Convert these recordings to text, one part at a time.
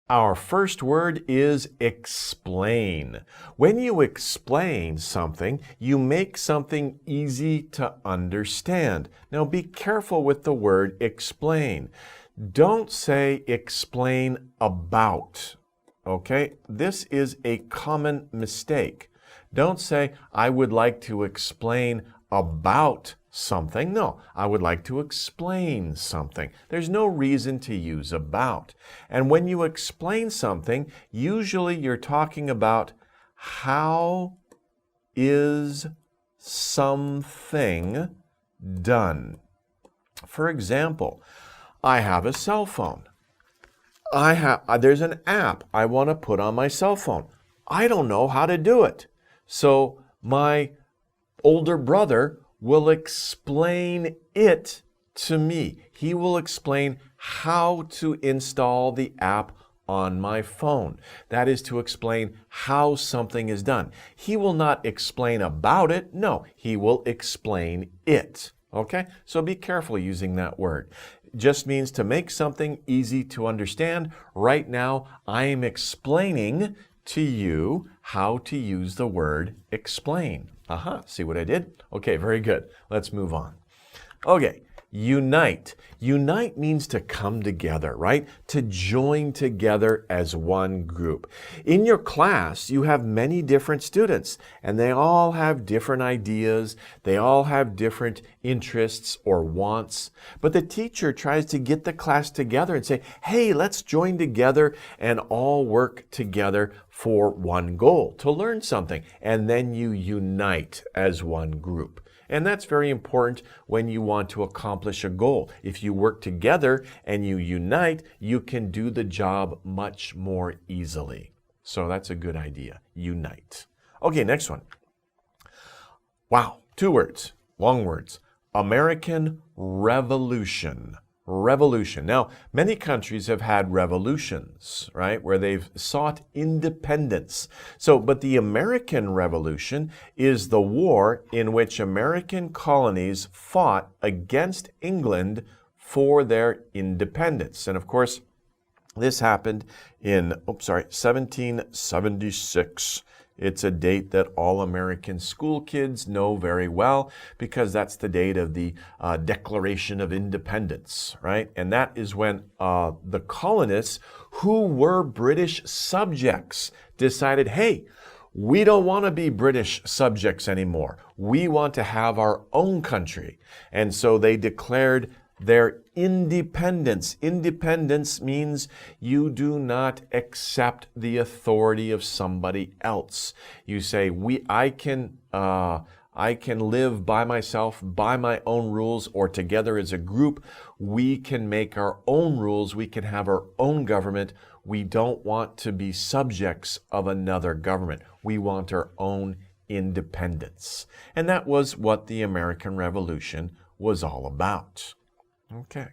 Our first word is explain. When you explain something, you make something easy to understand. Now be careful with the word explain. Don't say explain about. Okay? This is a common mistake. Don't say, I would like to explain about something. No, I would like to explain something. There's no reason to use about. And when you explain something, usually you're talking about how is something done. For example, I have a cell phone. There's an app I want to put on my cell phone. I don't know how to do it. So my older brother will explain it to me. He will explain how to install the app on my phone. That is to explain how something is done. He will not explain about it. No, he will explain it. Okay? So be careful using that word. It just means to make something easy to understand. Right now, I am explaining to you how to use the word explain. See what I did? Okay, very good. Let's move on. Okay, unite. Unite means to come together, right? To join together as one group. In your class, you have many different students, and they all have different ideas. They all have different interests or wants. But the teacher tries to get the class together and say, hey, let's join together and all work together for one goal, to learn something. And then you unite as one group. And that's very important when you want to accomplish a goal. If you work together and you unite, you can do the job much more easily. So that's a good idea. Unite. Okay, next one. Wow, 2 words, long words. American Revolution. Revolution. Now, many countries have had revolutions, right, where they've sought independence. But the American Revolution is the war in which American colonies fought against England for their independence. And of course, this happened in, 1776. It's a date that all American school kids know very well because that's the date of the Declaration of Independence, right? And that is when the colonists, who were British subjects, decided, hey, we don't want to be British subjects anymore. We want to have our own country. And so they declared their independence. Independence means you do not accept the authority of somebody else. You say, I can live by myself, by my own rules, or together as a group, we can make our own rules. We can have our own government. We don't want to be subjects of another government. We want our own independence. And that was what the American Revolution was all about. Okay.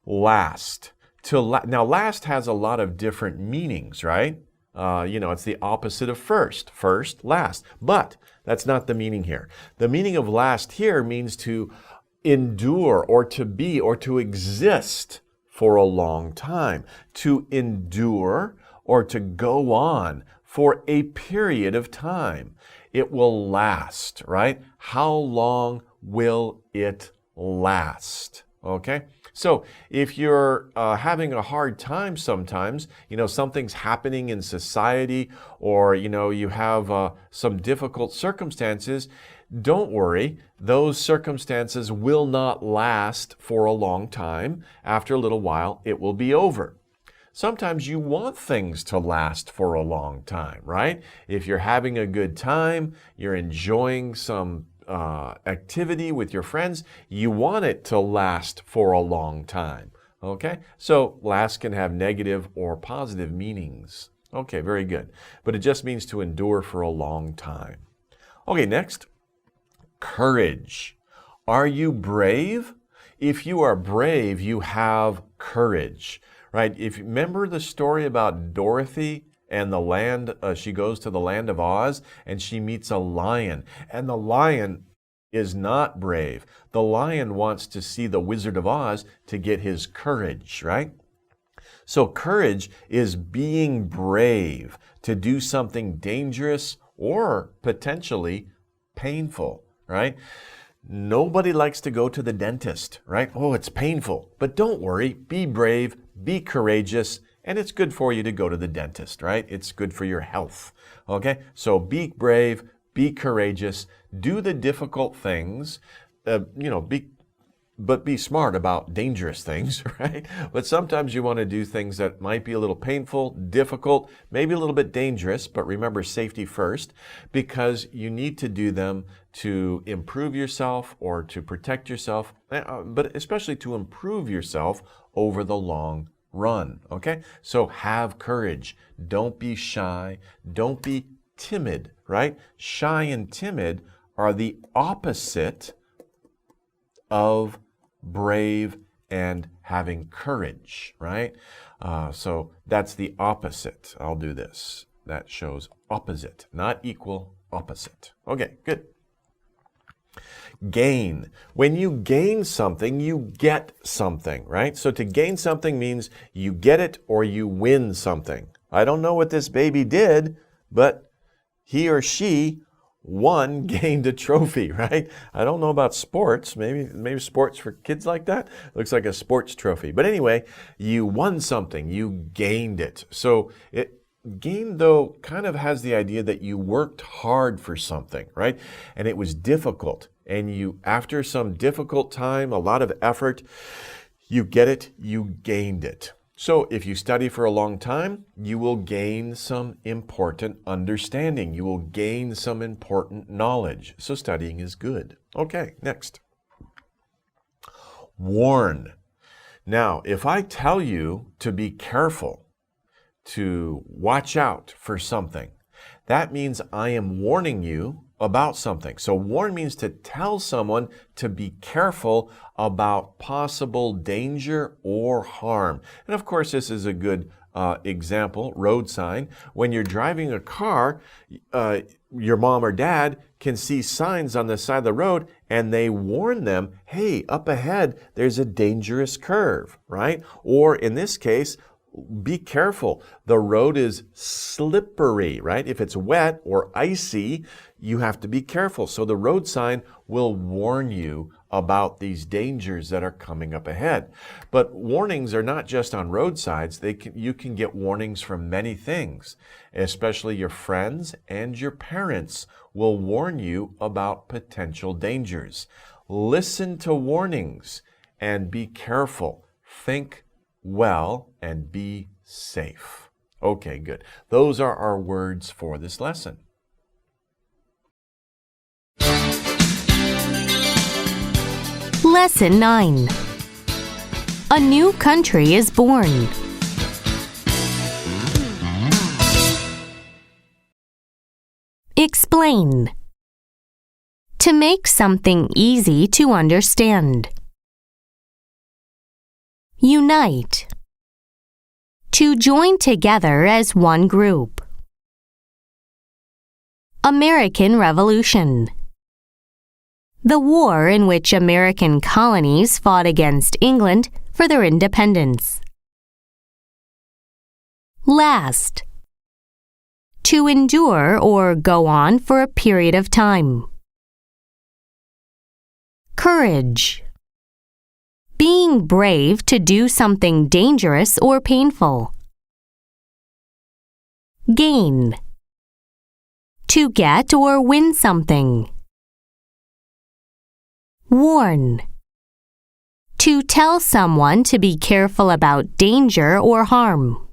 Last. Now, last has a lot of different meanings, right? It's the opposite of first. First, last. But that's not the meaning here. The meaning of last here means to endure or to be or to exist for a long time. To endure or to go on for a period of time. It will last, right? How long will it last? Okay, so if you're having a hard time sometimes, something's happening in society, or you have some difficult circumstances, don't worry, those circumstances will not last for a long time. After a little while, it will be over. Sometimes you want things to last for a long time, right? If you're having a good time, you're enjoying some activity with your friends, you want it to last for a long time. Okay, so last can have negative or positive meanings. Okay, very good. But it just means to endure for a long time. Okay, next, courage. Are you brave? If you are brave, you have courage, right? If you remember the story about Dorothy and the land, she goes to the land of Oz and she meets a lion, and the lion is not brave. The lion wants to see the Wizard of Oz to get his courage, right? So courage is being brave to do something dangerous or potentially painful, right? Nobody likes to go to the dentist, right? Oh, it's painful. But don't worry, be brave, be courageous, and it's good for you to go to the dentist, right? It's good for your health, okay? So be brave, be courageous, do the difficult things, but be smart about dangerous things, right? But sometimes you want to do things that might be a little painful, difficult, maybe a little bit dangerous, but remember safety first, because you need to do them to improve yourself or to protect yourself, but especially to improve yourself over the long run, okay? So have courage. Don't be shy. Don't be timid, right? Shy and timid are the opposite of brave and having courage, right? So that's the opposite. I'll do this. That shows opposite, not equal, opposite. Okay, good. Gain. When you gain something, you get something, right? So to gain something means you get it or you win something. I don't know what this baby did, but he or she gained a trophy, right? I don't know about sports. Maybe sports for kids like that. Looks like a sports trophy. But anyway, you won something. You gained it. So gain, though, kind of has the idea that you worked hard for something, right? And it was difficult. And you, after some difficult time, a lot of effort, you get it, you gained it. So if you study for a long time, you will gain some important understanding. You will gain some important knowledge. So studying is good. Okay, next. Warn. Now, if I tell you to be careful, to watch out for something, that means I am warning you about something. So warn means to tell someone to be careful about possible danger or harm. And of course, this is a good example, road sign. When you're driving a car, your mom or dad can see signs on the side of the road and they warn them, hey, up ahead, there's a dangerous curve, right? Or in this case, be careful. The road is slippery, right? If it's wet or icy, you have to be careful. So the road sign will warn you about these dangers that are coming up ahead. But warnings are not just on roadsides. You can get warnings from many things, especially your friends and your parents will warn you about potential dangers. Listen to warnings and be careful. Think well and be safe. Okay, good. Those are our words for this lesson. Lesson 9. A new country is born. Explain. To make something easy to understand. Unite. To join together as one group. American Revolution. The war in which American colonies fought against England for their independence. Last. To endure or go on for a period of time. Courage. Being brave to do something dangerous or painful. Gain. To get or win something. Warn. To tell someone to be careful about danger or harm.